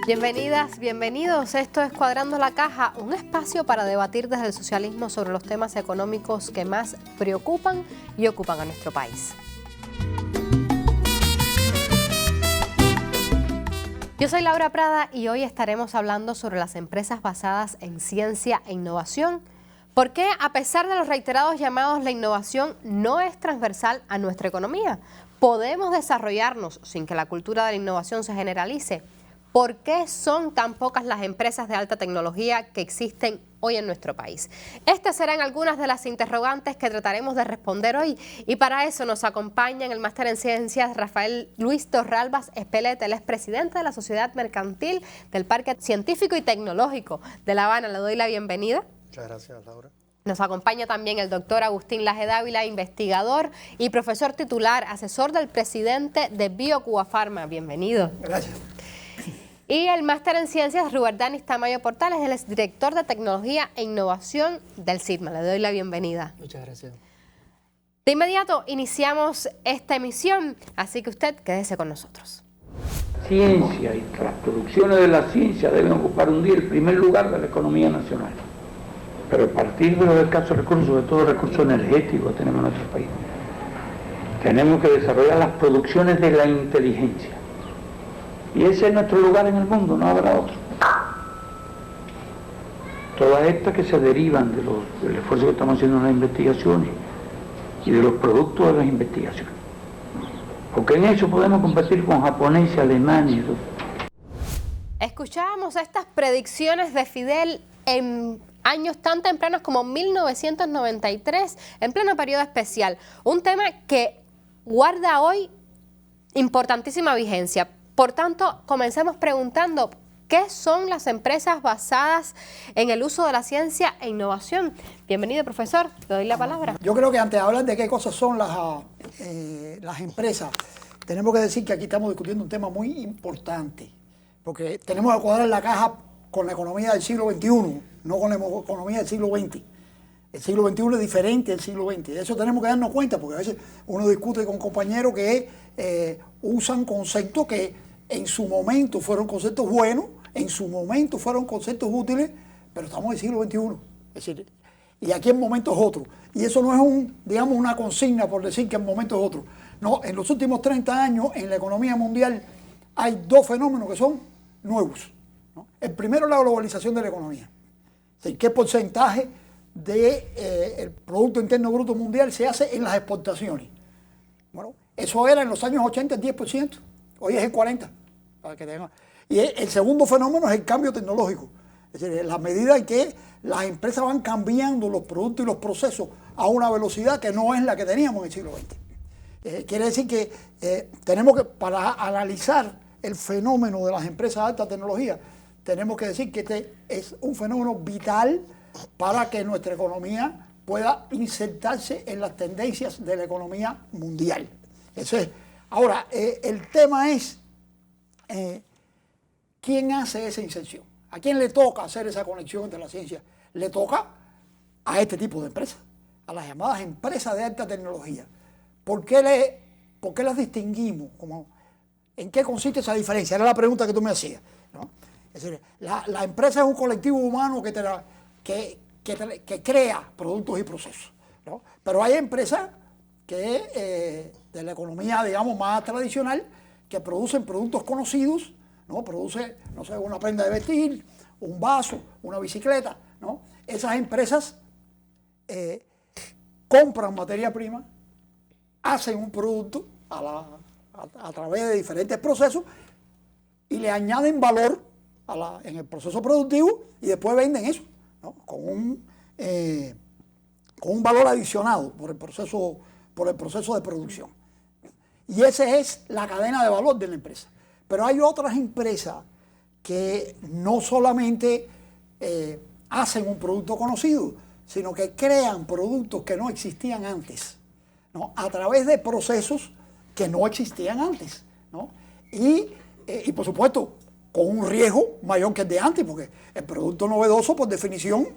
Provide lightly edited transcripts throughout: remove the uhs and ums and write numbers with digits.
Bienvenidas, bienvenidos. Esto es Cuadrando la Caja, un espacio para debatir desde el socialismo sobre los temas económicos que más preocupan y ocupan a nuestro país. Yo soy Laura Prada y hoy estaremos hablando sobre las empresas basadas en ciencia e innovación. ¿Por qué, a pesar de los reiterados llamados, la innovación no es transversal a nuestra economía? ¿Podemos desarrollarnos sin que la cultura de la innovación se generalice? ¿Por qué son tan pocas las empresas de alta tecnología que existen hoy en nuestro país? Estas serán algunas de las interrogantes que trataremos de responder hoy, y para eso nos acompaña en el Máster en Ciencias Rafael Luis Torralbas Espeleta. Él es presidente de la Sociedad Mercantil del Parque Científico y Tecnológico de La Habana. Le doy la bienvenida. Muchas gracias, Laura. Nos acompaña también el doctor Agustín Laje Dávila, investigador y profesor titular, asesor del presidente de BioCuba Pharma. Bienvenido. Gracias. Y el máster en ciencias, Ruberdanis Tamayo Portales, él es director de tecnología e innovación del SITMA. Le doy la bienvenida. Muchas gracias. De inmediato iniciamos esta emisión, así que usted quédese con nosotros. Ciencia y las producciones de la ciencia deben ocupar un día el primer lugar de la economía nacional. Pero a partir de los escasos recursos, sobre todo recursos energéticos que tenemos en nuestro país, tenemos que desarrollar las producciones de la inteligencia. Y ese es nuestro lugar en el mundo, no habrá otro. Todas estas que se derivan del esfuerzo que estamos haciendo en las investigaciones y de los productos de las investigaciones. Porque en eso podemos competir con japoneses, alemanes y todo. Escuchábamos estas predicciones de Fidel en años tan tempranos como 1993, en pleno periodo especial. Un tema que guarda hoy importantísima vigencia. Por tanto, comencemos preguntando, ¿qué son las empresas basadas en el uso de la ciencia e innovación? Bienvenido, profesor, le doy la palabra. Yo creo que antes de hablar de qué cosas son las empresas, tenemos que decir que aquí estamos discutiendo un tema muy importante, porque tenemos que cuadrar la caja con la economía del siglo XXI, no con la economía del siglo XX. El siglo XXI es diferente del siglo XX. De eso tenemos que darnos cuenta, porque a veces uno discute con compañeros que usan conceptos que en su momento fueron conceptos buenos, en su momento fueron conceptos útiles, pero estamos en el siglo XXI. Es decir, y aquí el momento es otro. Y eso no es digamos, una consigna por decir que el momento es otro. No, en los últimos 30 años en la economía mundial hay dos fenómenos que son nuevos, ¿no? El primero es la globalización de la economía. Es decir, qué porcentaje del Producto Interno Bruto Mundial se hace en las exportaciones. Bueno, eso era en los años 80 el 10%, hoy es el 40%. Para que tengan. Y el segundo fenómeno es el cambio tecnológico. Es decir, la medida en que las empresas van cambiando los productos y los procesos a una velocidad que no es la que teníamos en el siglo XX. Quiere decir que tenemos que, para analizar el fenómeno de las empresas de alta tecnología, tenemos que decir que este es un fenómeno vital para que nuestra economía pueda insertarse en las tendencias de la economía mundial. Eso es. Ahora, el tema es ¿quién hace esa inserción? ¿A quién le toca hacer esa conexión entre la ciencia? Le toca a este tipo de empresas, a las llamadas empresas de alta tecnología. ¿Por qué las distinguimos? ¿En qué consiste esa diferencia? Era la pregunta que tú me hacías, ¿no? Es decir, la empresa es un colectivo humano que crea productos y procesos, ¿no? Pero hay empresas que de la economía, digamos, más tradicional, que producen productos conocidos, ¿no? Produce, no sé, una prenda de vestir, un vaso, una bicicleta, ¿no? Esas empresas compran materia prima, hacen un producto a través de diferentes procesos y le añaden valor en el proceso productivo y después venden eso, ¿no? Con un valor adicionado por el proceso de producción. Y esa es la cadena de valor de la empresa. Pero hay otras empresas que no solamente hacen un producto conocido, sino que crean productos que no existían antes, ¿no? A través de procesos que no existían antes, ¿no? Y por supuesto, con un riesgo mayor que el de antes, porque el producto novedoso, por definición,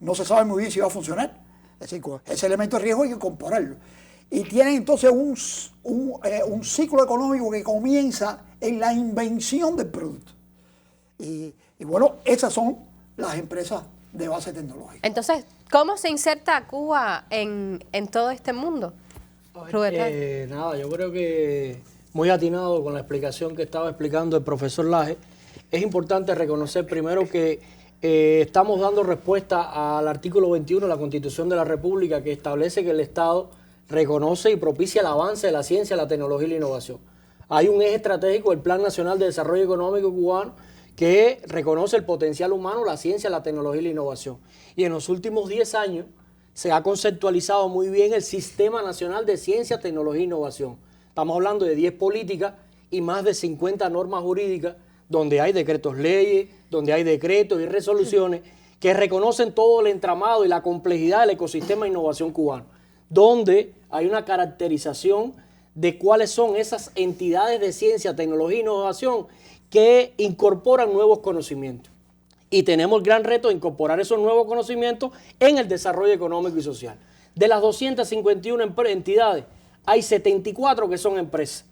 no se sabe muy bien si va a funcionar. Es decir, ese elemento de riesgo hay que compararlo. Y tienen entonces un ciclo económico que comienza en la invención del producto. Y bueno, esas son las empresas de base tecnológica. Entonces, ¿cómo se inserta Cuba en todo este mundo? Nada, yo creo que muy atinado con la explicación que estaba explicando el profesor Laje. Es importante reconocer primero que estamos dando respuesta al artículo 21 de la Constitución de la República, que establece que el Estado reconoce y propicia el avance de la ciencia, la tecnología y la innovación. Hay un eje estratégico del Plan Nacional de Desarrollo Económico Cubano que reconoce el potencial humano, la ciencia, la tecnología y la innovación. Y en los últimos 10 años se ha conceptualizado muy bien el Sistema Nacional de Ciencia, Tecnología e Innovación. Estamos hablando de 10 políticas y más de 50 normas jurídicas, donde hay decretos leyes, donde hay decretos y resoluciones que reconocen todo el entramado y la complejidad del ecosistema de innovación cubano, donde hay una caracterización de cuáles son esas entidades de ciencia, tecnología e innovación que incorporan nuevos conocimientos. Y tenemos el gran reto de incorporar esos nuevos conocimientos en el desarrollo económico y social. De las 251 entidades, hay 74 que son empresas.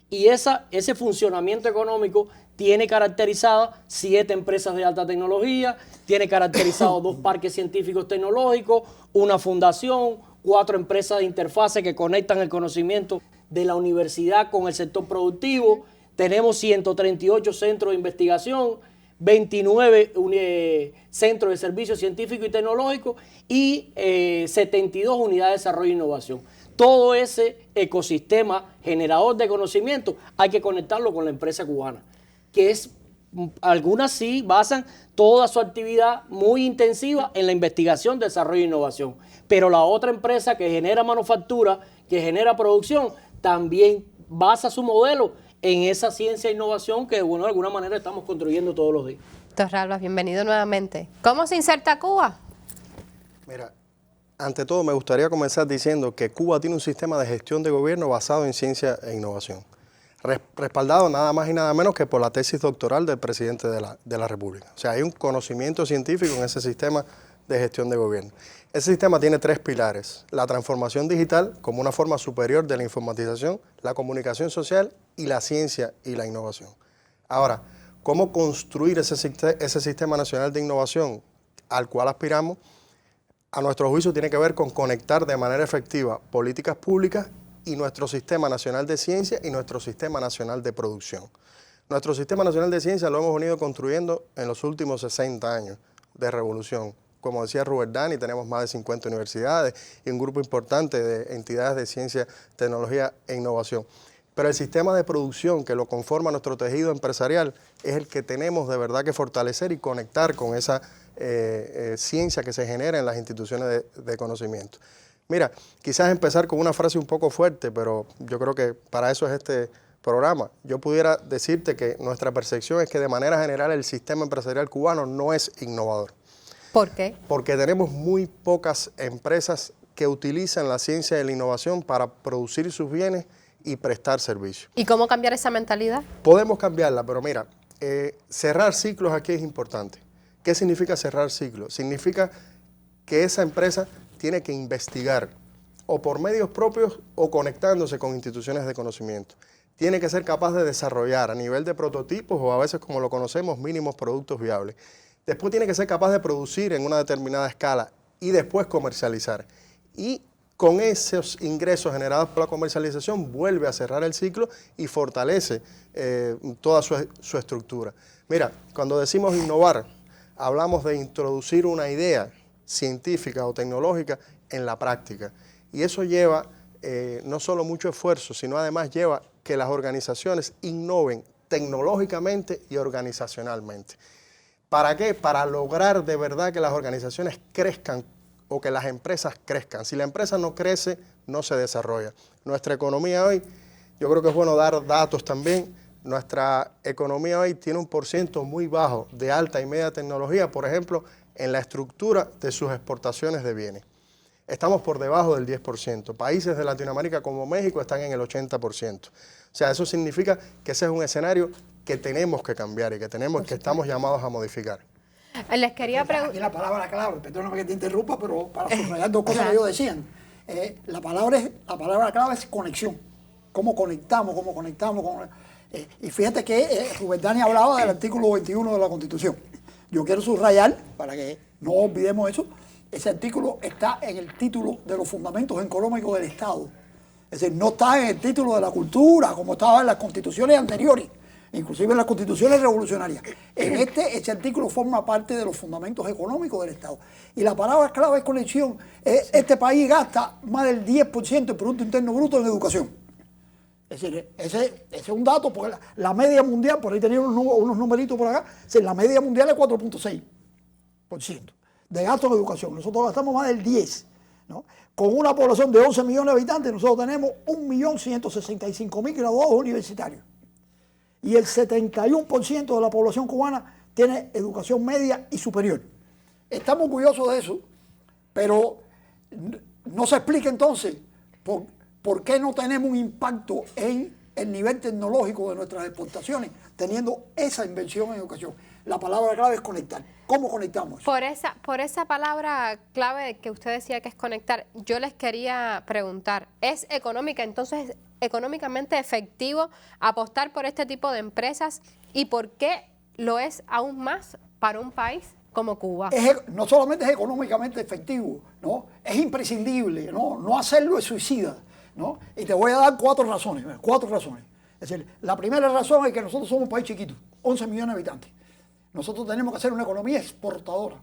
Y ese funcionamiento económico tiene caracterizadas 7 empresas de alta tecnología, tiene caracterizados 2 parques científicos tecnológicos, una fundación, 4 empresas de interfase que conectan el conocimiento de la universidad con el sector productivo. Tenemos 138 centros de investigación, 29 centros de servicios científicos y tecnológicos y 72 unidades de desarrollo e innovación. Todo ese ecosistema generador de conocimiento hay que conectarlo con la empresa cubana, que es, algunas sí basan toda su actividad muy intensiva en la investigación, desarrollo e innovación, pero la otra empresa que genera manufactura, que genera producción, también basa su modelo en esa ciencia e innovación que, bueno, de alguna manera estamos construyendo todos los días. Doctor Rablas, bienvenido nuevamente. ¿Cómo se inserta Cuba? Mira, ante todo me gustaría comenzar diciendo que Cuba tiene un sistema de gestión de gobierno basado en ciencia e innovación, respaldado nada más y nada menos que por la tesis doctoral del presidente de la República. O sea, hay un conocimiento científico en ese sistema de gestión de gobierno. Ese sistema tiene 3 pilares: la transformación digital como una forma superior de la informatización, la comunicación social y la ciencia y la innovación. Ahora, ¿cómo construir ese sistema nacional de innovación al cual aspiramos? A nuestro juicio tiene que ver con conectar de manera efectiva políticas públicas y nuestro sistema nacional de ciencia y nuestro sistema nacional de producción. Nuestro sistema nacional de ciencia lo hemos venido construyendo en los últimos 60 años de revolución. Como decía Robert Dani, tenemos más de 50 universidades y un grupo importante de entidades de ciencia, tecnología e innovación. Pero el sistema de producción que lo conforma nuestro tejido empresarial es el que tenemos de verdad que fortalecer y conectar con esa ciencia que se genera en las instituciones de conocimiento. Mira, quizás empezar con una frase un poco fuerte, pero yo creo que para eso es este programa. Yo pudiera decirte que nuestra percepción es que de manera general el sistema empresarial cubano no es innovador. ¿Por qué? Porque tenemos muy pocas empresas que utilizan la ciencia y la innovación para producir sus bienes y prestar servicios. ¿Y cómo cambiar esa mentalidad? Podemos cambiarla, pero mira, cerrar ciclos aquí es importante. ¿Qué significa cerrar ciclos? Significa que esa empresa tiene que investigar, o por medios propios o conectándose con instituciones de conocimiento. Tiene que ser capaz de desarrollar a nivel de prototipos o a veces, como lo conocemos, mínimos productos viables. Después tiene que ser capaz de producir en una determinada escala y después comercializar. Y con esos ingresos generados por la comercialización vuelve a cerrar el ciclo y fortalece toda su estructura. Mira, cuando decimos innovar, hablamos de introducir una idea científica o tecnológica en la práctica. Y eso lleva no solo mucho esfuerzo, sino además lleva que las organizaciones innoven tecnológicamente y organizacionalmente. ¿Para qué? Para lograr de verdad que las organizaciones crezcan o que las empresas crezcan. Si la empresa no crece, no se desarrolla. Nuestra economía hoy, yo creo que es bueno dar datos también. Nuestra economía hoy tiene un % muy bajo de alta y media tecnología, por ejemplo, en la estructura de sus exportaciones de bienes. Estamos por debajo del 10%. Países de Latinoamérica como México están en el 80%. O sea, eso significa que ese es un escenario que tenemos que cambiar y que estamos llamados a modificar. Les quería preguntar... Aquí la palabra clave, perdóname que te interrumpa, pero para subrayar 2 cosas que ellos decían. La palabra clave es conexión. ¿Cómo conectamos? Y fíjate que Rubén Dani hablaba del artículo 21 de la Constitución. Yo quiero subrayar, para que no olvidemos eso, ese artículo está en el título de los fundamentos económicos del Estado. Es decir, no está en el título de la cultura, como estaba en las constituciones anteriores, inclusive en las constituciones revolucionarias. En ese artículo forma parte de los fundamentos económicos del Estado. Y la palabra clave es conexión. Este país gasta más del 10% del Producto Interno Bruto en educación. Es decir, ese es un dato, porque la media mundial, por ahí tenía unos numeritos por acá, la media mundial es 4.6% de gasto en educación. Nosotros gastamos más del 10%. ¿No? Con una población de 11 millones de habitantes, nosotros tenemos 1.165.000 graduados universitarios. Y el 71% de la población cubana tiene educación media y superior. Estamos orgullosos de eso, pero no se explica entonces por qué no tenemos un impacto en el nivel tecnológico de nuestras exportaciones, teniendo esa inversión en educación. La palabra clave es conectar. ¿Cómo conectamos? Por esa palabra clave que usted decía que es conectar, yo les quería preguntar, ¿es entonces económicamente efectivo apostar por este tipo de empresas y por qué lo es aún más para un país como Cuba? No solamente es económicamente efectivo, ¿no? Es imprescindible, ¿no? No hacerlo es suicida, ¿no? Y te voy a dar cuatro razones. Es decir, la primera razón es que nosotros somos un país chiquito, 11 millones de habitantes. Nosotros tenemos que hacer una economía exportadora.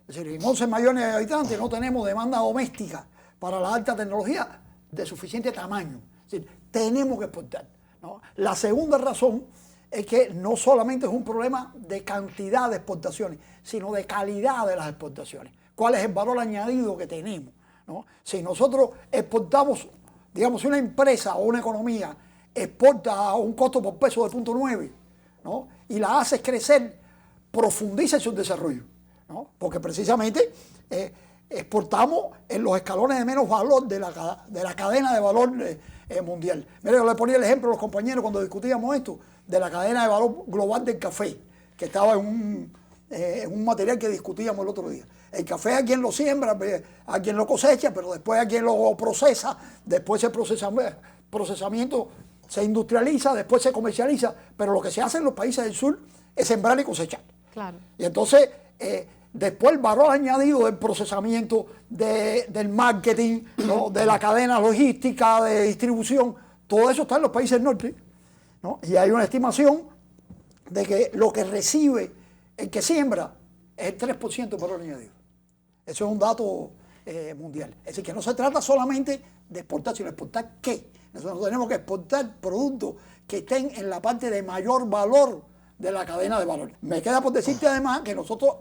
Es decir, en 11 millones de habitantes no tenemos demanda doméstica para la alta tecnología de suficiente tamaño. Es decir, tenemos que exportar, ¿no? La segunda razón es que no solamente es un problema de cantidad de exportaciones, sino de calidad de las exportaciones. ¿Cuál es el valor añadido que tenemos, ¿no? Si nosotros exportamos, digamos, si una empresa o una economía exporta a un costo por peso de 0.9, ¿no? Y la haces crecer, profundiza en su desarrollo, ¿no? Porque precisamente exportamos en los escalones de menos valor de la cadena de valor mundial. Mira, yo le ponía el ejemplo a los compañeros cuando discutíamos esto, de la cadena de valor global del café, que estaba en un material que discutíamos el otro día. El café a quien lo siembra, a quien lo cosecha, pero después a quien lo procesa, después ese procesamiento se industrializa, después se comercializa, pero lo que se hace en los países del sur es sembrar y cosechar. Claro. Y entonces, después el valor añadido del procesamiento, del marketing, ¿no? De la cadena logística, de distribución, todo eso está en los países del norte, ¿no? Y hay una estimación de que lo que recibe el que siembra es el 3% de valor añadido. Eso es un dato mundial. Es decir, que no se trata solamente de exportar, sino de exportar qué. Nosotros tenemos que exportar productos que estén en la parte de mayor valor de la cadena de valor. Me queda por decirte además que nosotros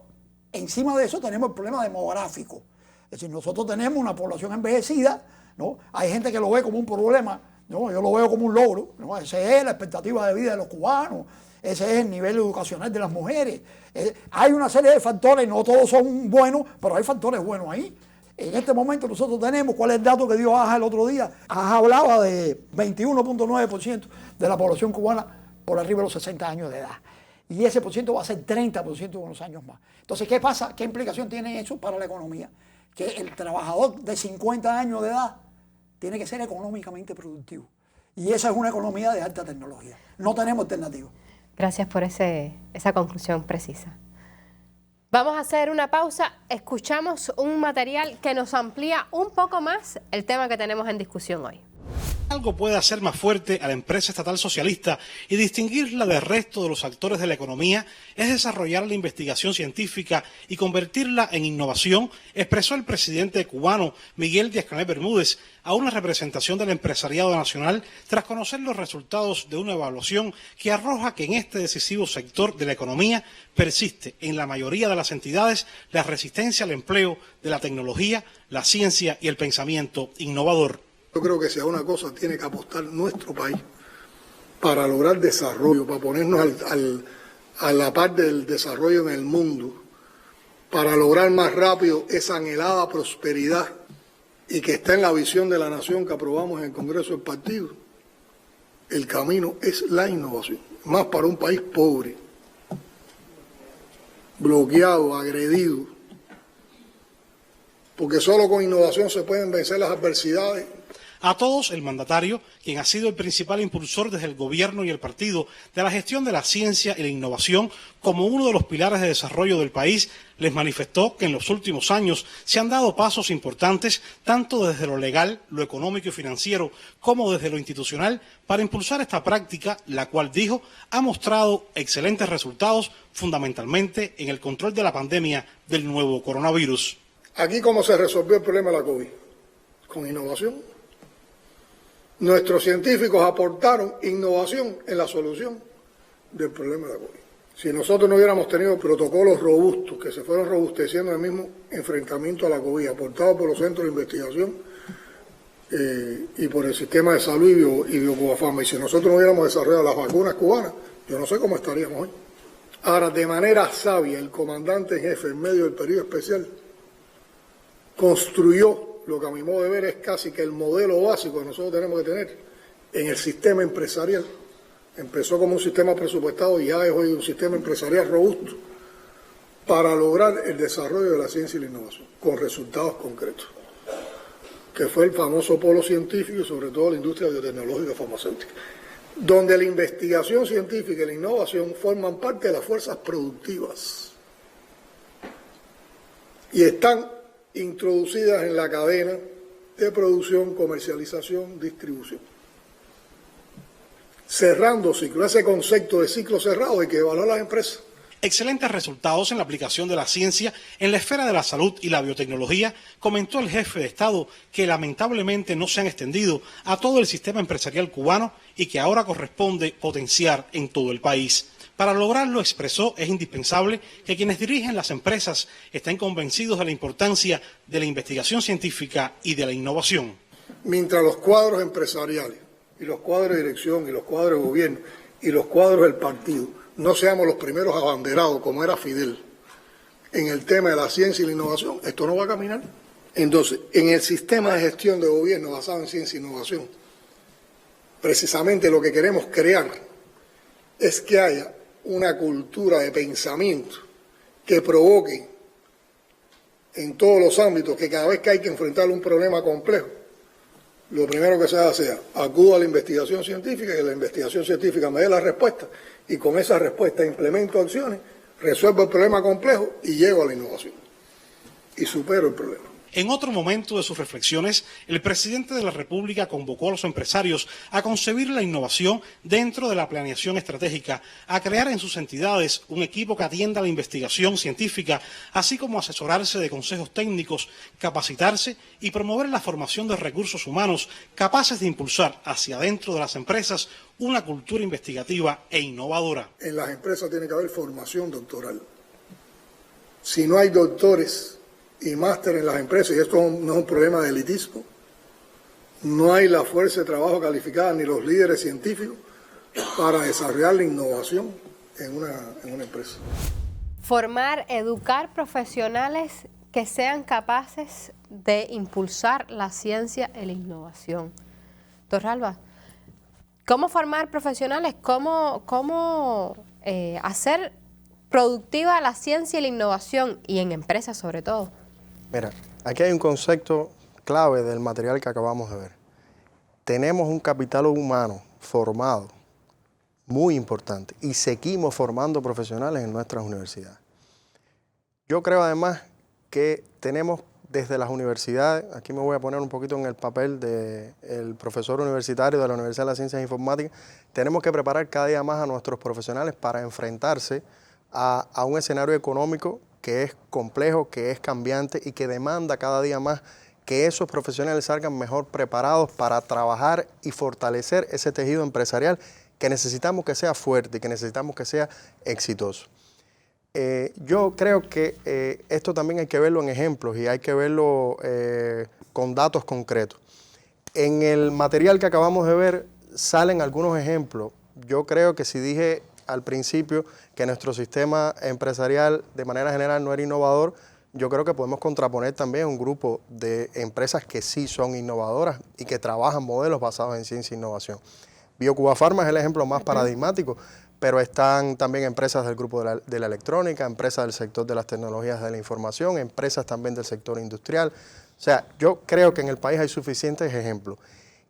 encima de eso tenemos el problema demográfico. Es decir, nosotros tenemos una población envejecida, ¿no? Hay gente que lo ve como un problema, ¿no? Yo lo veo como un logro, ¿no? Esa es la expectativa de vida de los cubanos, ese es el nivel educacional de las mujeres. Hay una serie de factores, no todos son buenos, pero hay factores buenos ahí. En este momento nosotros tenemos, ¿cuál es el dato que dio Aja el otro día? Aja hablaba de 21.9% de la población cubana por arriba de los 60 años de edad. Y ese por ciento va a ser 30% en unos años más. Entonces, ¿qué pasa? ¿Qué implicación tiene eso para la economía? Que el trabajador de 50 años de edad tiene que ser económicamente productivo. Y esa es una economía de alta tecnología. No tenemos alternativa. Gracias por esa conclusión precisa. Vamos a hacer una pausa. Escuchamos un material que nos amplía un poco más el tema que tenemos en discusión hoy. Algo puede hacer más fuerte a la empresa estatal socialista y distinguirla del resto de los actores de la economía es desarrollar la investigación científica y convertirla en innovación, expresó el presidente cubano Miguel Díaz-Canel Bermúdez a una representación del empresariado nacional tras conocer los resultados de una evaluación que arroja que en este decisivo sector de la economía persiste en la mayoría de las entidades la resistencia al empleo de la tecnología, la ciencia y el pensamiento innovador. Yo creo que si a una cosa tiene que apostar nuestro país para lograr desarrollo, para ponernos a la par del desarrollo en el mundo, para lograr más rápido esa anhelada prosperidad y que está en la visión de la nación que aprobamos en el Congreso del Partido, el camino es la innovación. Más para un país pobre, bloqueado, agredido, porque solo con innovación se pueden vencer las adversidades. A todos, el mandatario, quien ha sido el principal impulsor desde el gobierno y el partido de la gestión de la ciencia y la innovación como uno de los pilares de desarrollo del país, les manifestó que en los últimos años se han dado pasos importantes, tanto desde lo legal, lo económico y financiero, como desde lo institucional, para impulsar esta práctica, la cual, dijo, ha mostrado excelentes resultados, fundamentalmente en el control de la pandemia del nuevo coronavirus. Aquí, ¿cómo se resolvió el problema de la COVID? Con innovación. Nuestros científicos aportaron innovación en la solución del problema de la COVID. Si nosotros no hubiéramos tenido protocolos robustos que se fueron robusteciendo en el mismo enfrentamiento a la COVID, aportados por los centros de investigación y por el sistema de salud y Biocubafarma, y si nosotros no hubiéramos desarrollado las vacunas cubanas, yo no sé cómo estaríamos hoy. Ahora, de manera sabia, el comandante en jefe, en medio del periodo especial, construyó lo que a mi modo de ver es casi que el modelo básico que nosotros tenemos que tener en el sistema empresarial. Empezó como un sistema presupuestado y ya es hoy un sistema empresarial robusto para lograr el desarrollo de la ciencia y la innovación con resultados concretos, que fue el famoso polo científico y sobre todo la industria biotecnológica farmacéutica, donde la investigación científica y la innovación forman parte de las fuerzas productivas y están introducidas en la cadena de producción, comercialización, distribución. Cerrando ciclo, ese concepto de ciclo cerrado hay que evaluar las empresas. Excelentes resultados en la aplicación de la ciencia en la esfera de la salud y la biotecnología, comentó el jefe de Estado, que lamentablemente no se han extendido a todo el sistema empresarial cubano y que ahora corresponde potenciar en todo el país. Para lograrlo, expresó, es indispensable que quienes dirigen las empresas estén convencidos de la importancia de la investigación científica y de la innovación. Mientras los cuadros empresariales y los cuadros de dirección y los cuadros de gobierno y los cuadros del partido no seamos los primeros abanderados como era Fidel en el tema de la ciencia y la innovación, esto no va a caminar. Entonces, en el sistema de gestión de gobierno basado en ciencia e innovación, precisamente lo que queremos crear es que haya una cultura de pensamiento que provoque en todos los ámbitos que cada vez que hay que enfrentar un problema complejo, lo primero que se hace sea acudo a la investigación científica y que la investigación científica me dé la respuesta y con esa respuesta implemento acciones, resuelvo el problema complejo y llego a la innovación y supero el problema. En otro momento de sus reflexiones, el presidente de la República convocó a los empresarios a concebir la innovación dentro de la planeación estratégica, a crear en sus entidades un equipo que atienda la investigación científica, así como asesorarse de consejos técnicos, capacitarse y promover la formación de recursos humanos capaces de impulsar hacia adentro de las empresas una cultura investigativa e innovadora. En las empresas tiene que haber formación doctoral. Si no hay doctores y máster en las empresas, y esto no es un problema de elitismo, no hay la fuerza de trabajo calificada ni los líderes científicos para desarrollar la innovación en una empresa. Formar, educar profesionales que sean capaces de impulsar la ciencia y la innovación. Torralba, ¿cómo formar profesionales? ¿Cómo hacer productiva la ciencia y la innovación y en empresas sobre todo? Mira, aquí hay un concepto clave del material que acabamos de ver. Tenemos un capital humano formado muy importante y seguimos formando profesionales en nuestras universidades. Yo creo además que tenemos desde las universidades, aquí me voy a poner un poquito en el papel del profesor universitario de la Universidad de las Ciencias Informáticas, tenemos que preparar cada día más a nuestros profesionales para enfrentarse a un escenario económico que es complejo, que es cambiante y que demanda cada día más que esos profesionales salgan mejor preparados para trabajar y fortalecer ese tejido empresarial que necesitamos que sea fuerte y que necesitamos que sea exitoso. Yo creo que esto también hay que verlo en ejemplos y hay que verlo con datos concretos. En el material que acabamos de ver salen algunos ejemplos. Yo creo que si dije al principio que nuestro sistema empresarial de manera general no era innovador, yo creo que podemos contraponer también un grupo de empresas que sí son innovadoras y que trabajan modelos basados en ciencia e innovación. Biocubafarma es el ejemplo más paradigmático, pero están también empresas del grupo de la electrónica, empresas del sector de las tecnologías de la información, empresas también del sector industrial. O sea, yo creo que en el país hay suficientes ejemplos.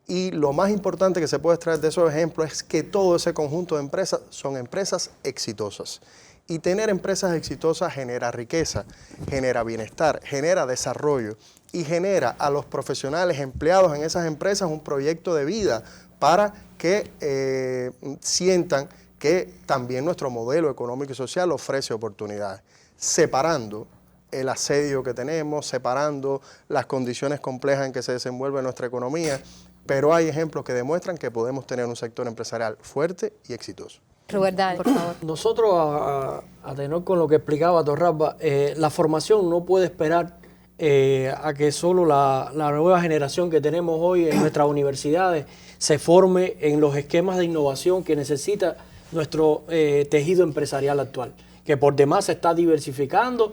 Y lo más importante que se puede extraer de esos ejemplos es que todo ese conjunto de empresas son empresas exitosas. Y tener empresas exitosas genera riqueza, genera bienestar, genera desarrollo y genera a los profesionales empleados en esas empresas un proyecto de vida para que sientan que también nuestro modelo económico y social ofrece oportunidades, separando el asedio que tenemos, separando las condiciones complejas en que se desenvuelve nuestra economía, pero hay ejemplos que demuestran que podemos tener un sector empresarial fuerte y exitoso. Robert Dani, por favor. Nosotros, a tenor con lo que explicaba Torralba, la formación no puede esperar a que solo la nueva generación que tenemos hoy en nuestras universidades se forme en los esquemas de innovación que necesita nuestro tejido empresarial actual, que por demás se está diversificando,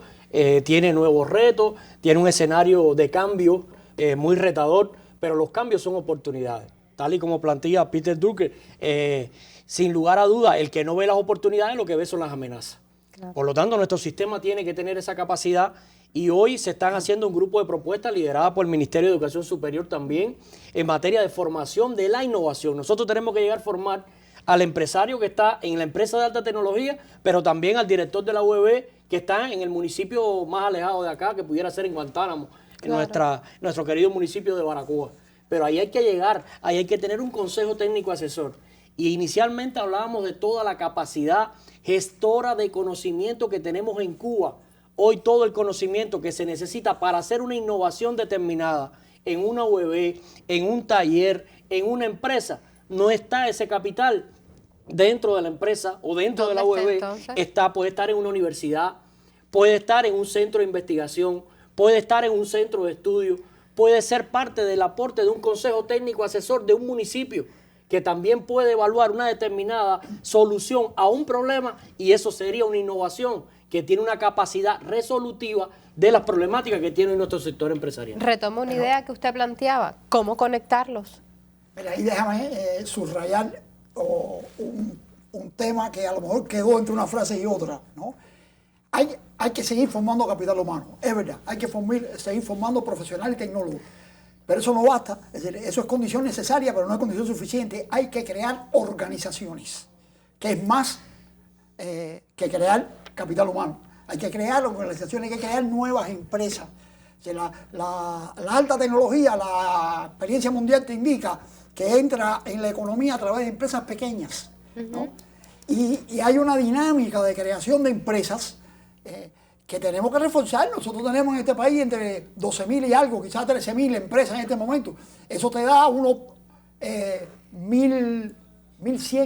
tiene nuevos retos, tiene un escenario de cambio muy retador, pero los cambios son oportunidades. Tal y como plantea Peter Drucker, sin lugar a duda, el que no ve las oportunidades lo que ve son las amenazas. Claro. Por lo tanto, nuestro sistema tiene que tener esa capacidad y hoy se están haciendo un grupo de propuestas lideradas por el Ministerio de Educación Superior también en materia de formación de la innovación. Nosotros tenemos que llegar a formar al empresario que está en la empresa de alta tecnología, pero también al director de la UEB que está en el municipio más alejado de acá, que pudiera ser en Guantánamo, claro, en nuestro querido municipio de Baracoa. Pero ahí hay que llegar, ahí hay que tener un consejo técnico asesor. Y inicialmente hablábamos de toda la capacidad gestora de conocimiento que tenemos en Cuba. Hoy todo el conocimiento que se necesita para hacer una innovación determinada en una UEB, en un taller, en una empresa, no está ese capital dentro de la empresa o dentro de la UEB. Puede estar en una universidad, puede estar en un centro de investigación, puede estar en un centro de estudio, puede ser parte del aporte de un consejo técnico asesor de un municipio que también puede evaluar una determinada solución a un problema, y eso sería una innovación que tiene una capacidad resolutiva de las problemáticas que tiene nuestro sector empresarial. Retomo una idea que usted planteaba, ¿cómo conectarlos? Mira, ahí déjame subrayar un tema que a lo mejor quedó entre una frase y otra, ¿no? Hay que seguir formando capital humano, es verdad, hay que seguir formando profesionales y tecnólogos. Pero eso no basta, es decir, eso es condición necesaria, pero no es condición suficiente. Hay que crear organizaciones, que es más que crear capital humano. Hay que crear organizaciones, hay que crear nuevas empresas. O sea, la alta tecnología, la experiencia mundial te indica que entra en la economía a través de empresas pequeñas, ¿no? Y hay una dinámica de creación de empresas que tenemos que reforzar. Nosotros tenemos en este país entre 12.000 y algo, quizás 13.000 empresas en este momento. Eso te da unos 1.100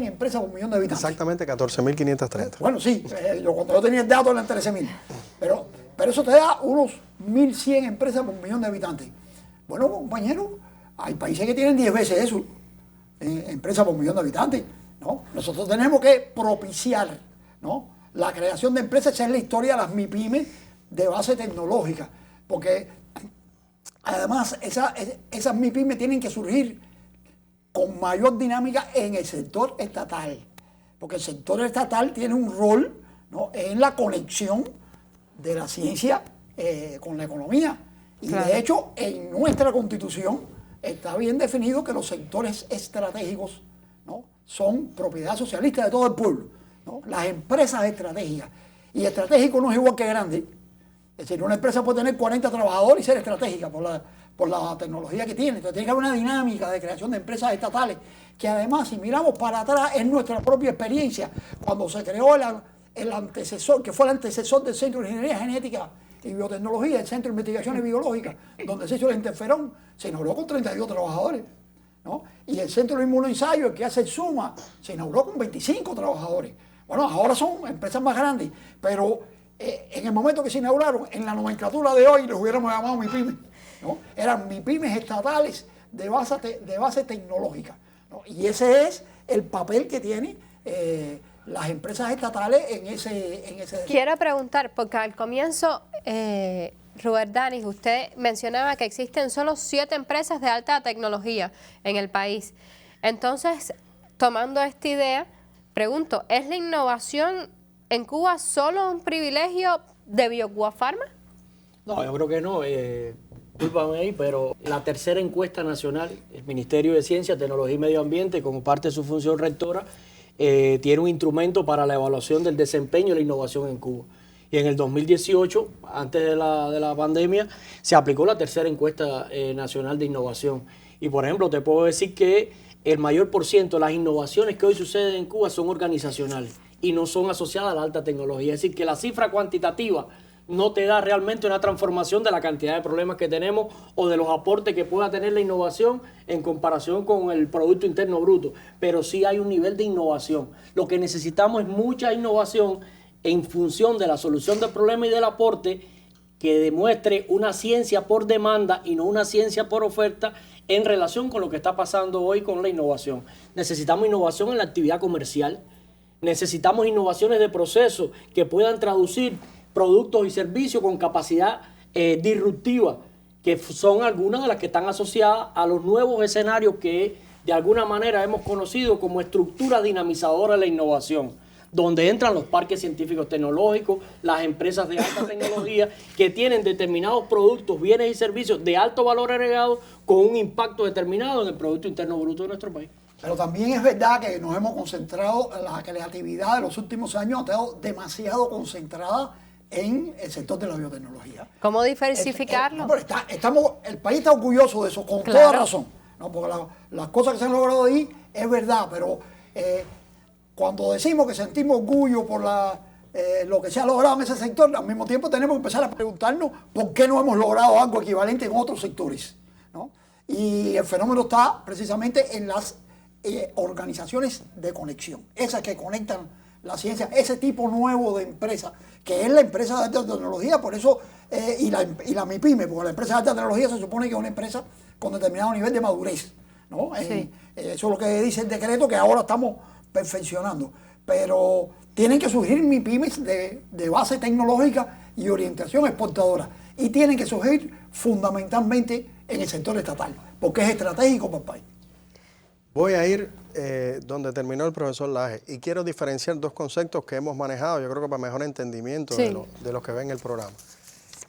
empresas por millón de habitantes. Exactamente 14.530. Bueno, sí, cuando yo tenía el dato eran 13.000. Pero eso te da unos 1.100 empresas por millón de habitantes. Bueno, compañeros, hay países que tienen 10 veces eso, empresas por millón de habitantes, ¿no? Nosotros tenemos que propiciar, ¿no?, la creación de empresas. Esa es la historia de las MIPYMES de base tecnológica, porque además esas MIPYMES tienen que surgir con mayor dinámica en el sector estatal, porque el sector estatal tiene un rol, ¿no?, en la conexión de la ciencia con la economía. Y claro, de hecho, en nuestra Constitución está bien definido que los sectores estratégicos, ¿no?, son propiedad socialista de todo el pueblo, ¿no? Las empresas estratégicas. Y estratégico no es igual que grande. Es decir, una empresa puede tener 40 trabajadores y ser estratégica por la tecnología que tiene. Entonces tiene que haber una dinámica de creación de empresas estatales, que además, si miramos para atrás, es nuestra propia experiencia. Cuando se creó el antecesor, que fue el antecesor del Centro de Ingeniería Genética y Biotecnología, el Centro de Investigaciones Biológicas, donde se hizo el interferón, se inauguró con 32 trabajadores, ¿no? Y el Centro de Inmunoensayo, el que hace el SUMA, se inauguró con 25 trabajadores. Bueno, ahora son empresas más grandes, pero en el momento que se inauguraron, en la nomenclatura de hoy, les hubiéramos llamado MIPYMES, ¿no? Eran MIPYMES estatales de base tecnológica, ¿no? Y ese es el papel que tienen las empresas estatales en ese... Quiero preguntar, porque al comienzo, Robert Dani, usted mencionaba que existen solo 7 empresas de alta tecnología en el país. Entonces, tomando esta idea, pregunto, ¿es la innovación en Cuba solo un privilegio de BioCuba Pharma? No, yo creo que no. discúlpame ahí, pero la tercera encuesta nacional, el Ministerio de Ciencia, Tecnología y Medio Ambiente, como parte de su función rectora, tiene un instrumento para la evaluación del desempeño y la innovación en Cuba. Y en el 2018, antes de la pandemia, se aplicó la tercera encuesta nacional de innovación. Y por ejemplo, te puedo decir que el mayor por ciento de las innovaciones que hoy suceden en Cuba son organizacionales y no son asociadas a la alta tecnología. Es decir, que la cifra cuantitativa no te da realmente una transformación de la cantidad de problemas que tenemos o de los aportes que pueda tener la innovación en comparación con el Producto Interno Bruto. Pero sí hay un nivel de innovación. Lo que necesitamos es mucha innovación en función de la solución del problema y del aporte que demuestre una ciencia por demanda y no una ciencia por oferta en relación con lo que está pasando hoy con la innovación. Necesitamos innovación en la actividad comercial, necesitamos innovaciones de proceso que puedan traducir productos y servicios con capacidad disruptiva, que son algunas de las que están asociadas a los nuevos escenarios que de alguna manera hemos conocido como estructura dinamizadora de la innovación, donde entran los parques científicos tecnológicos, las empresas de alta tecnología que tienen determinados productos, bienes y servicios de alto valor agregado con un impacto determinado en el Producto Interno Bruto de nuestro país. Pero también es verdad que nos hemos concentrado, la creatividad de los últimos años ha estado demasiado concentrada en el sector de la biotecnología. ¿Cómo diversificarlo? El país está orgulloso de eso, con toda razón, ¿no? Porque las cosas que se han logrado ahí es verdad, pero cuando decimos que sentimos orgullo por lo que se ha logrado en ese sector, al mismo tiempo tenemos que empezar a preguntarnos por qué no hemos logrado algo equivalente en otros sectores, ¿no? Y el fenómeno está precisamente en las organizaciones de conexión, esas que conectan la ciencia, ese tipo nuevo de empresa, que es la empresa de alta tecnología, por eso, y la MIPYME, porque la empresa de alta tecnología se supone que es una empresa con determinado nivel de madurez, ¿no? Sí. Eso es lo que dice el decreto, que ahora estamos perfeccionando, pero tienen que surgir MIPYMEs de base tecnológica y orientación exportadora, y tienen que surgir fundamentalmente en el sector estatal, porque es estratégico para el país. Voy a ir donde terminó el profesor Laje y quiero diferenciar dos conceptos que hemos manejado, yo creo que para mejor entendimiento de los que ven el programa.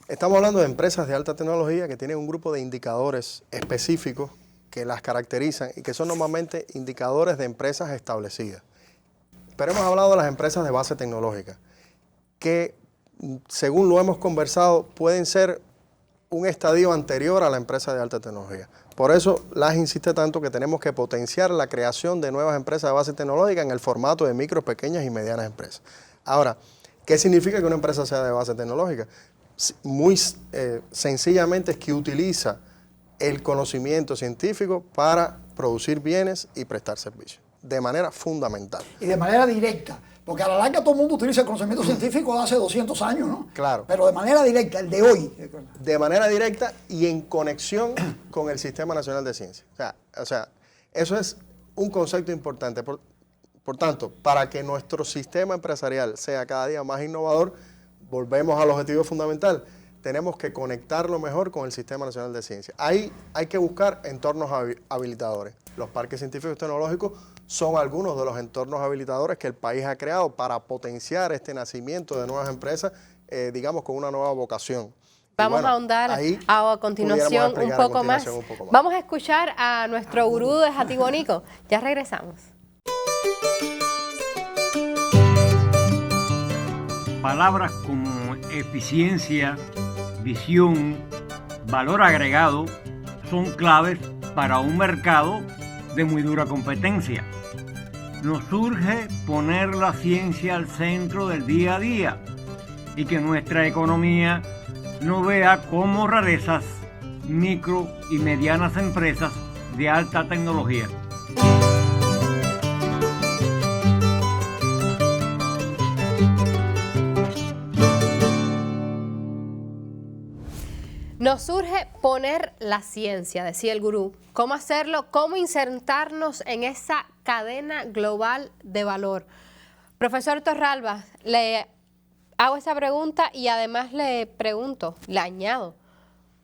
Estamos hablando de empresas de alta tecnología que tienen un grupo de indicadores específicos que las caracterizan y que son normalmente indicadores de empresas establecidas. Pero hemos hablado de las empresas de base tecnológica, que según lo hemos conversado pueden ser un estadio anterior a la empresa de alta tecnología. Por eso Laje insiste tanto que tenemos que potenciar la creación de nuevas empresas de base tecnológica en el formato de micro, pequeñas y medianas empresas. Ahora, ¿qué significa que una empresa sea de base tecnológica? Muy sencillamente es que utiliza el conocimiento científico para producir bienes y prestar servicios, de manera fundamental. Y de manera directa, porque a la larga todo el mundo utiliza el conocimiento científico de hace 200 años, ¿no? Claro. Pero de manera directa, el de hoy. De manera directa y en conexión con el Sistema Nacional de Ciencia. O sea, eso es un concepto importante. Por tanto, para que nuestro sistema empresarial sea cada día más innovador, volvemos al objetivo fundamental. Tenemos que conectarlo mejor con el Sistema Nacional de Ciencia. Ahí hay que buscar entornos habilitadores. Los parques científicos tecnológicos son algunos de los entornos habilitadores que el país ha creado para potenciar este nacimiento de nuevas empresas, digamos, con una nueva vocación. Vamos a ahondar a continuación un poco más. Vamos a escuchar a nuestro gurú de Jatibonico. Ya regresamos. Palabras como eficiencia, visión, valor agregado son claves para un mercado de muy dura competencia. Nos urge poner la ciencia al centro del día a día y que nuestra economía no vea como rarezas micro y medianas empresas de alta tecnología. Nos urge poner la ciencia, decía el gurú. ¿Cómo hacerlo? ¿Cómo insertarnos en esa cadena global de valor? Profesor Torralba, le hago esa pregunta y además le pregunto, le añado,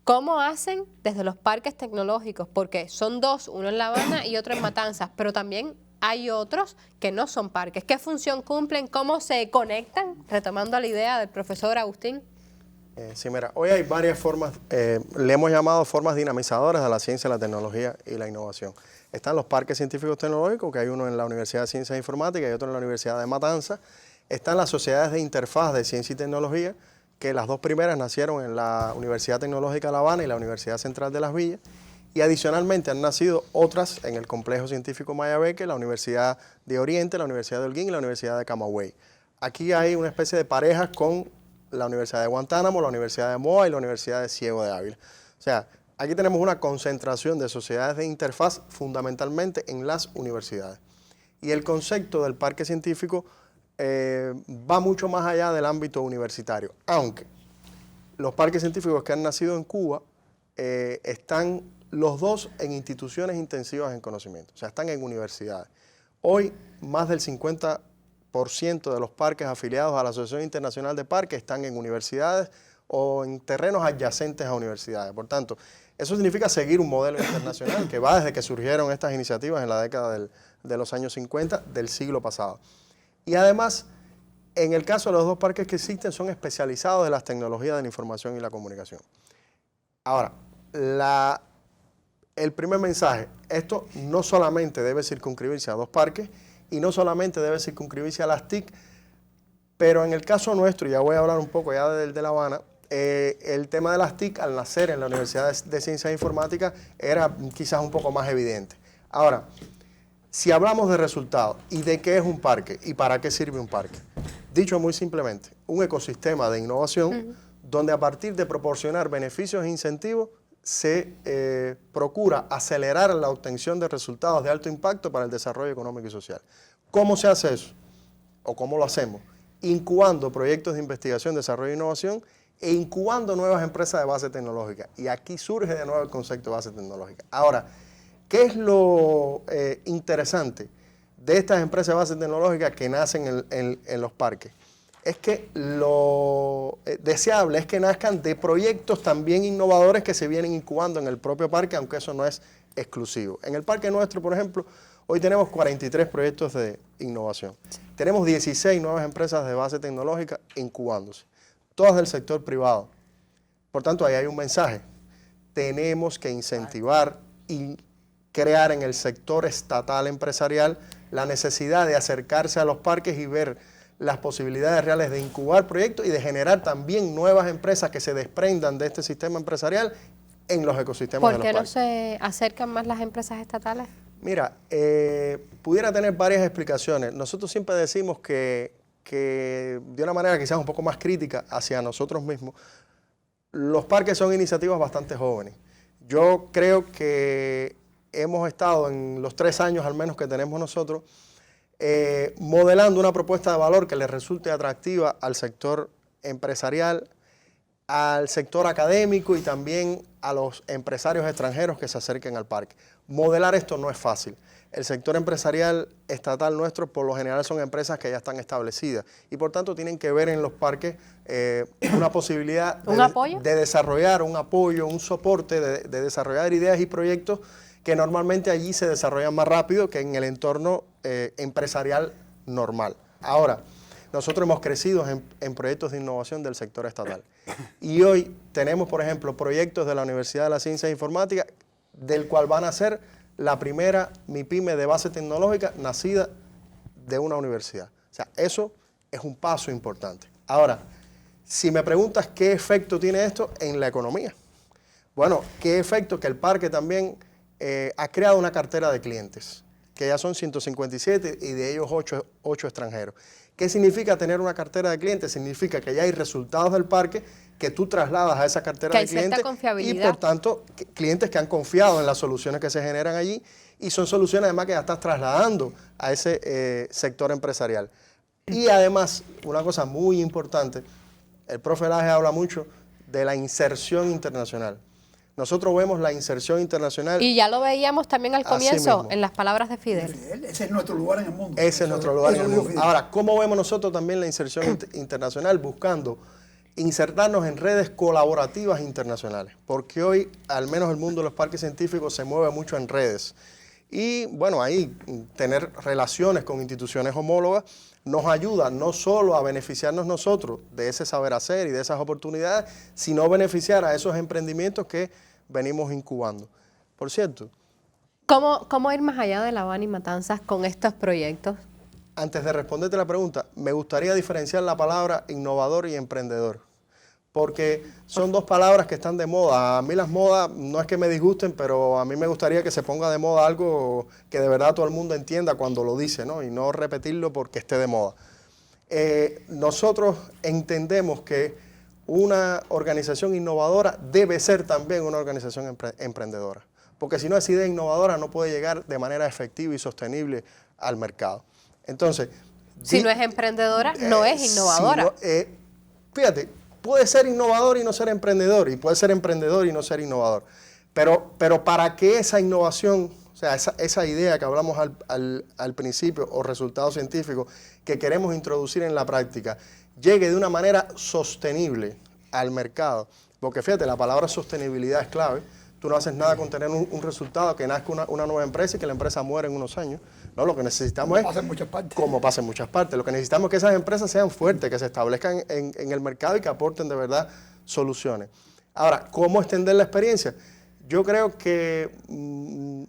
¿cómo hacen desde los parques tecnológicos? Porque son dos, uno en La Habana y otro en Matanzas, pero también hay otros que no son parques. ¿Qué función cumplen? ¿Cómo se conectan? Retomando la idea del profesor Agustín. Sí, mira, hoy hay varias formas, le hemos llamado formas dinamizadoras a la ciencia, la tecnología y la innovación. Están los parques científicos tecnológicos, que hay uno en la Universidad de Ciencias e Informática y otro en la Universidad de Matanzas. Están las sociedades de interfaz de ciencia y tecnología, que las dos primeras nacieron en la Universidad Tecnológica de La Habana y la Universidad Central de Las Villas. Y adicionalmente han nacido otras en el Complejo Científico Mayabeque, la Universidad de Oriente, la Universidad de Holguín y la Universidad de Camagüey. Aquí hay una especie de parejas con la Universidad de Guantánamo, la Universidad de Moa y la Universidad de Ciego de Ávila. O sea, aquí tenemos una concentración de sociedades de interfaz fundamentalmente en las universidades. Y el concepto del parque científico va mucho más allá del ámbito universitario, aunque los parques científicos que han nacido en Cuba están los dos en instituciones intensivas en conocimiento, o sea, están en universidades. Hoy, más del 50% de los parques afiliados a la Asociación Internacional de Parques están en universidades o en terrenos adyacentes a universidades. Por tanto, eso significa seguir un modelo internacional que va desde que surgieron estas iniciativas en la década de los años 50 del siglo pasado. Y además, en el caso de los dos parques que existen, son especializados en las tecnologías de la información y la comunicación. Ahora, el primer mensaje, esto no solamente debe circunscribirse a dos parques y no solamente debe circunscribirse a las TIC, pero en el caso nuestro, ya voy a hablar un poco ya de La Habana, el tema de las TIC al nacer en la Universidad de Ciencias Informáticas era quizás un poco más evidente. Ahora, si hablamos de resultados y de qué es un parque y para qué sirve un parque, dicho muy simplemente, un ecosistema de innovación donde a partir de proporcionar beneficios e incentivos se procura acelerar la obtención de resultados de alto impacto para el desarrollo económico y social. ¿Cómo se hace eso? ¿O cómo lo hacemos? Incubando proyectos de investigación, desarrollo e innovación e incubando nuevas empresas de base tecnológica. Y aquí surge de nuevo el concepto de base tecnológica. Ahora, ¿qué es lo interesante de estas empresas de base tecnológica que nacen en los parques? Es que lo deseable es que nazcan de proyectos también innovadores que se vienen incubando en el propio parque, aunque eso no es exclusivo. En el parque nuestro, por ejemplo, hoy tenemos 43 proyectos de innovación. Sí. Tenemos 16 nuevas empresas de base tecnológica incubándose, todas del sector privado. Por tanto, ahí hay un mensaje. Tenemos que incentivar y crear en el sector estatal empresarial la necesidad de acercarse a los parques y ver las posibilidades reales de incubar proyectos y de generar también nuevas empresas que se desprendan de este sistema empresarial en los ecosistemas de los parques. ¿Por qué no se acercan más las empresas estatales? Mira, pudiera tener varias explicaciones. Nosotros siempre decimos que de una manera quizás un poco más crítica hacia nosotros mismos, los parques son iniciativas bastante jóvenes. Yo creo que hemos estado en los 3 años al menos que tenemos nosotros modelando una propuesta de valor que le resulte atractiva al sector empresarial, al sector académico y también a los empresarios extranjeros que se acerquen al parque. Modelar esto no es fácil. El sector empresarial estatal nuestro por lo general son empresas que ya están establecidas y por tanto tienen que ver en los parques una posibilidad de desarrollar un apoyo, un soporte, de desarrollar ideas y proyectos que normalmente allí se desarrollan más rápido que en el entorno empresarial normal. Ahora, nosotros hemos crecido en proyectos de innovación del sector estatal. Y hoy tenemos, por ejemplo, proyectos de la Universidad de las Ciencias Informáticas, del cual van a ser la primera MIPYME de base tecnológica nacida de una universidad. O sea, eso es un paso importante. Ahora, si me preguntas qué efecto tiene esto en la economía. Bueno, qué efecto que el parque también ha creado una cartera de clientes, que ya son 157 y de ellos 8 extranjeros. ¿Qué significa tener una cartera de clientes? Significa que ya hay resultados del parque que tú trasladas a esa cartera de clientes y por tanto clientes que han confiado en las soluciones que se generan allí y son soluciones además que ya estás trasladando a ese sector empresarial. Y además, una cosa muy importante, el profe Laje habla mucho de la inserción internacional. Nosotros vemos la inserción internacional. Y ya lo veíamos también al comienzo, en las palabras de Fidel. Ese es nuestro lugar en el mundo. Ese es nuestro lugar en el mundo. Ahora, ¿cómo vemos nosotros también la inserción internacional? Buscando insertarnos en redes colaborativas internacionales. Porque hoy, al menos el mundo de los parques científicos se mueve mucho en redes. Y bueno, ahí tener relaciones con instituciones homólogas nos ayuda no solo a beneficiarnos nosotros de ese saber hacer y de esas oportunidades, sino beneficiar a esos emprendimientos que venimos incubando. Por cierto, ¿Cómo ir más allá de La Habana y Matanzas con estos proyectos? antes de responderte la pregunta, me gustaría diferenciar la palabra innovador y emprendedor, porque son dos palabras que están de moda. A mí las modas no es que me disgusten, pero a mí me gustaría que se ponga de moda algo que de verdad todo el mundo entienda cuando lo dice, ¿no? Y no repetirlo porque esté de moda. Nosotros entendemos que una organización innovadora debe ser también una organización emprendedora, porque si no, esa idea innovadora no puede llegar de manera efectiva y sostenible al mercado. Entonces, si no es emprendedora, no es innovadora. Si no, fíjate, puede ser innovador y no ser emprendedor, y puede ser emprendedor y no ser innovador. Pero para que esa innovación, o sea, esa idea que hablamos al principio, o resultado científico que queremos introducir en la práctica, llegue de una manera sostenible al mercado, porque fíjate, la palabra sostenibilidad es clave. Tú no haces nada con tener un resultado, que nazca una nueva empresa y que la empresa muera en unos años. No, lo que necesitamos es, como pasa en muchas partes, lo que necesitamos es que esas empresas sean fuertes, que se establezcan en el mercado y que aporten de verdad soluciones. Ahora, ¿cómo extender la experiencia? Yo creo que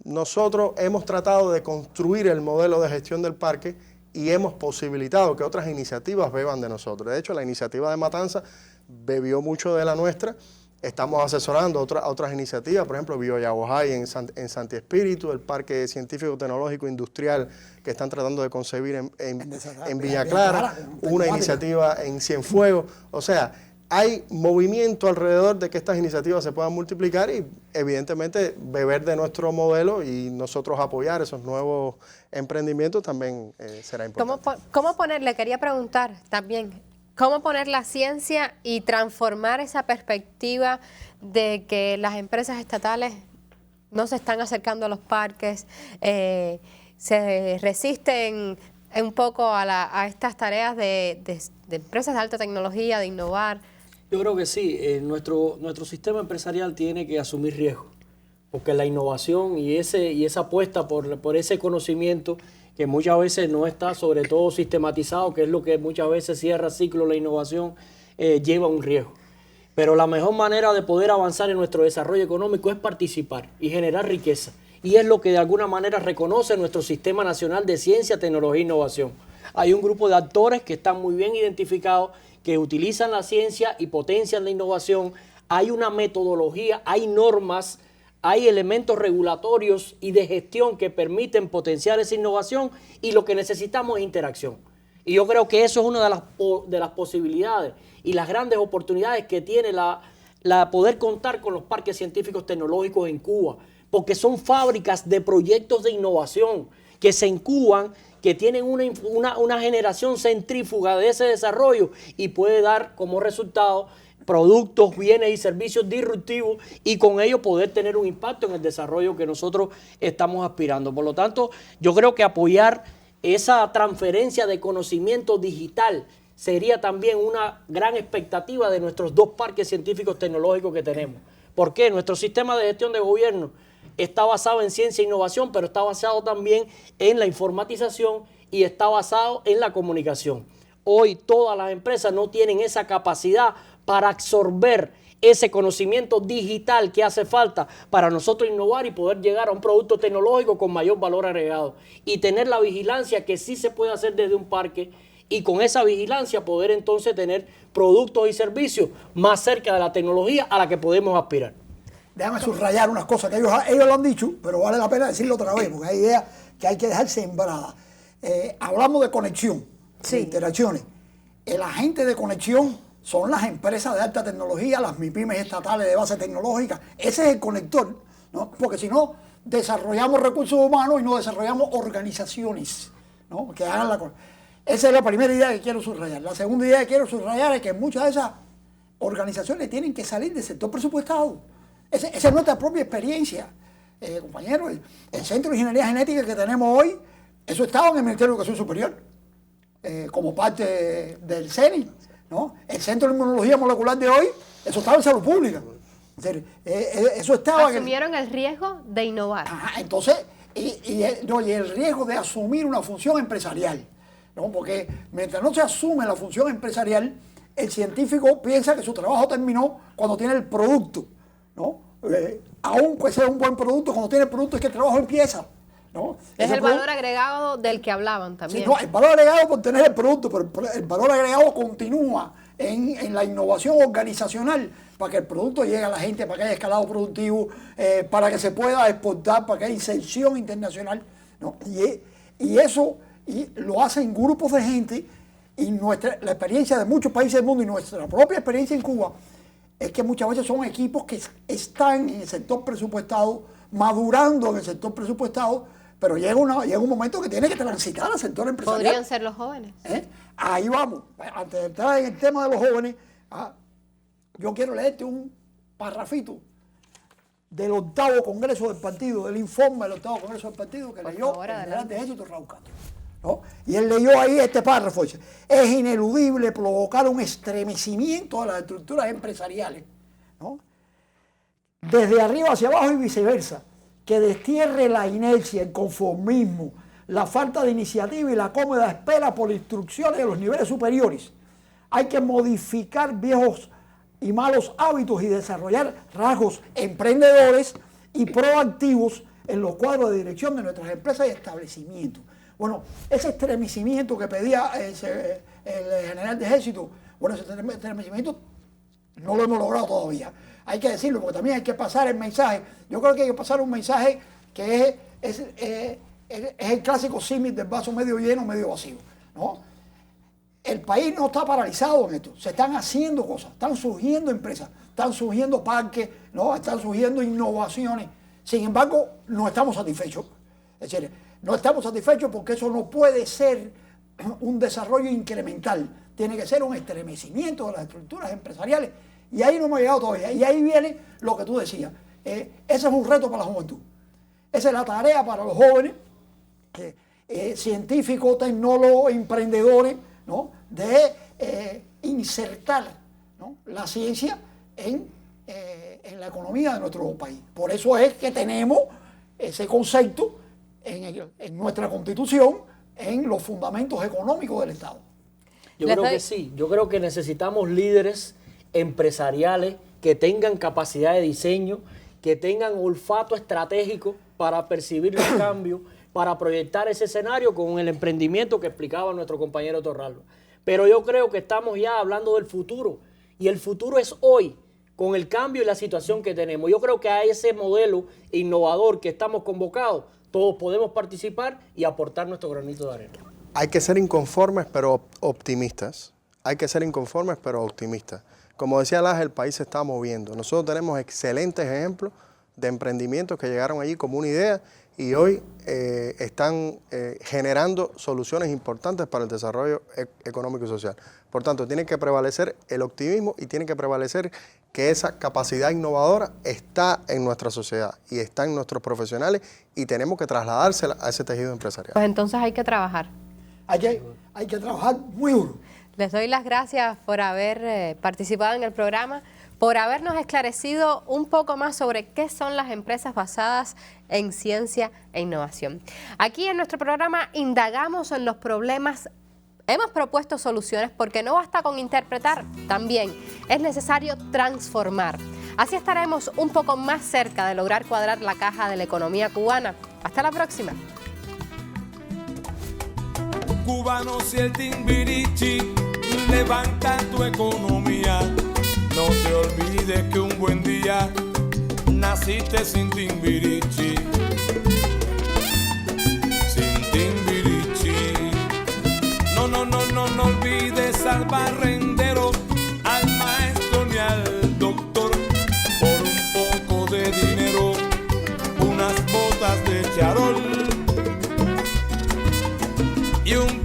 nosotros hemos tratado de construir el modelo de gestión del parque y hemos posibilitado que otras iniciativas beban de nosotros. De hecho, la iniciativa de Matanza bebió mucho de la nuestra. Estamos asesorando a otras iniciativas, por ejemplo, Bioyabojay en Santi Espíritu, el Parque Científico Tecnológico Industrial que están tratando de concebir en Villa Clara, una iniciativa en Cienfuegos. O sea, hay movimiento alrededor de que estas iniciativas se puedan multiplicar y evidentemente beber de nuestro modelo y nosotros apoyar esos nuevos emprendimientos también será importante. ¿Cómo le quería preguntar también, ¿cómo poner la ciencia y transformar esa perspectiva de que las empresas estatales no se están acercando a los parques, se resisten un poco a estas tareas de empresas de alta tecnología, de innovar? Yo creo que sí, nuestro sistema empresarial tiene que asumir riesgos, porque la innovación y esa apuesta por ese conocimiento que muchas veces no está sobre todo sistematizado, que es lo que muchas veces cierra ciclo la innovación, lleva un riesgo. Pero la mejor manera de poder avanzar en nuestro desarrollo económico es participar y generar riqueza. Y es lo que de alguna manera reconoce nuestro Sistema Nacional de Ciencia, Tecnología e Innovación. Hay un grupo de actores que están muy bien identificados, que utilizan la ciencia y potencian la innovación. Hay una metodología, hay normas, hay elementos regulatorios y de gestión que permiten potenciar esa innovación, y lo que necesitamos es interacción. Y yo creo que eso es una de las posibilidades y las grandes oportunidades que tiene la poder contar con los parques científicos tecnológicos en Cuba, porque son fábricas de proyectos de innovación que se incuban, que tienen una generación centrífuga de ese desarrollo y puede dar como resultado productos, bienes y servicios disruptivos, y con ello poder tener un impacto en el desarrollo que nosotros estamos aspirando. Por lo tanto, yo creo que apoyar esa transferencia de conocimiento digital sería también una gran expectativa de nuestros dos parques científicos tecnológicos que tenemos. ¿Por qué? Nuestro sistema de gestión de gobierno está basado en ciencia e innovación, pero está basado también en la informatización y está basado en la comunicación. Hoy todas las empresas no tienen esa capacidad para absorber ese conocimiento digital que hace falta para nosotros innovar y poder llegar a un producto tecnológico con mayor valor agregado y tener la vigilancia que sí se puede hacer desde un parque, y con esa vigilancia poder entonces tener productos y servicios más cerca de la tecnología a la que podemos aspirar. Déjame subrayar unas cosas que ellos lo han dicho, pero vale la pena decirlo otra vez, porque hay ideas que hay que dejar sembradas. Hablamos de conexión, de interacciones. El agente de conexión son las empresas de alta tecnología, las MIPYMES estatales de base tecnológica. Ese es el conector, ¿no? Porque si no, desarrollamos recursos humanos y no desarrollamos organizaciones, ¿no? Que hagan la cosa. Esa es la primera idea que quiero subrayar. La segunda idea que quiero subrayar es que muchas de esas organizaciones tienen que salir del sector presupuestado. Esa es nuestra propia experiencia, compañeros. El Centro de Ingeniería Genética que tenemos hoy, eso estaba en el Ministerio de Educación Superior, como parte del CENI, ¿no? El Centro de Inmunología Molecular de hoy, eso estaba en Salud Pública. Es decir, eso estaba... Asumieron el riesgo de innovar. Ajá, entonces, y el riesgo de asumir una función empresarial, ¿no? Porque mientras no se asume la función empresarial, el científico piensa que su trabajo terminó cuando tiene el producto, ¿no? Aun que sea un buen producto, cuando tiene el producto es que el trabajo empieza, ¿no? Es el valor agregado del que hablaban también. Sí, no, el valor agregado por tener el producto, pero el valor agregado continúa en la innovación organizacional para que el producto llegue a la gente, para que haya escalado productivo, para que se pueda exportar, para que haya inserción internacional, ¿no? Y eso lo hacen grupos de gente, y la experiencia de muchos países del mundo y nuestra propia experiencia en Cuba es que muchas veces son equipos que están en el sector presupuestado, madurando en el sector presupuestado, pero llega un momento que tiene que transitar al sector empresarial. ¿Podrían ser los jóvenes? Ahí vamos. Antes de entrar en el tema de los jóvenes, yo quiero leerte un parrafito del 8º Congreso del Partido, del informe del 8º Congreso del Partido que leyó el general de Ejército Raúl Castro, ¿no? Y él leyó ahí este párrafo: dice: es ineludible provocar un estremecimiento de las estructuras empresariales, ¿no? Desde arriba hacia abajo y viceversa, que destierre la inercia, el conformismo, la falta de iniciativa y la cómoda espera por instrucciones de los niveles superiores. Hay que modificar viejos y malos hábitos y desarrollar rasgos emprendedores y proactivos en los cuadros de dirección de nuestras empresas y establecimientos. Bueno, ese estremecimiento que pedía el general de Ejército, bueno, ese estremecimiento no lo hemos logrado todavía. Hay que decirlo, porque también hay que pasar el mensaje. Yo creo que hay que pasar un mensaje que es el clásico símil del vaso medio lleno, medio vacío, ¿no? El país no está paralizado en esto. Se están haciendo cosas, están surgiendo empresas, están surgiendo parques, ¿no? Están surgiendo innovaciones. Sin embargo, no estamos satisfechos. Es decir, no estamos satisfechos porque eso no puede ser un desarrollo incremental. Tiene que ser un estremecimiento de las estructuras empresariales. Y ahí no hemos llegado todavía. Y ahí viene lo que tú decías. Ese es un reto para la juventud. Esa es la tarea para los jóvenes, científicos, tecnólogos, emprendedores, ¿no? De insertar, ¿no? la ciencia en la economía de nuestro país. Por eso es que tenemos ese concepto en nuestra Constitución, en los fundamentos económicos del Estado. Yo creo que sí. Yo creo que necesitamos líderes empresariales que tengan capacidad de diseño, que tengan olfato estratégico para percibir los cambios, para proyectar ese escenario con el emprendimiento que explicaba nuestro compañero Torralba. Pero yo creo que estamos ya hablando del futuro, y el futuro es hoy, con el cambio y la situación que tenemos. Yo creo que a ese modelo innovador que estamos convocados, todos podemos participar y aportar nuestro granito de arena. Hay que ser inconformes pero optimistas. Hay que ser inconformes pero optimistas. Como decía Laje, el país se está moviendo. Nosotros tenemos excelentes ejemplos de emprendimientos que llegaron allí como una idea y hoy están generando soluciones importantes para el desarrollo económico y social. Por tanto, tiene que prevalecer el optimismo y tiene que prevalecer que esa capacidad innovadora está en nuestra sociedad y está en nuestros profesionales y tenemos que trasladársela a ese tejido empresarial. Pues entonces hay que trabajar. Hay que trabajar muy duro. Les doy las gracias por haber participado en el programa, por habernos esclarecido un poco más sobre qué son las empresas basadas en ciencia e innovación. Aquí en nuestro programa indagamos en los problemas, hemos propuesto soluciones porque no basta con interpretar, también es necesario transformar. Así estaremos un poco más cerca de lograr cuadrar la caja de la economía cubana. Hasta la próxima. Cubanos y el Timbirichi levanta tu economía. No te olvides que un buen día naciste sin Timbirichi. Sin Timbirichi. No olvides al barrendero, al maestro ni al doctor. Por un poco de dinero, unas botas de charol y un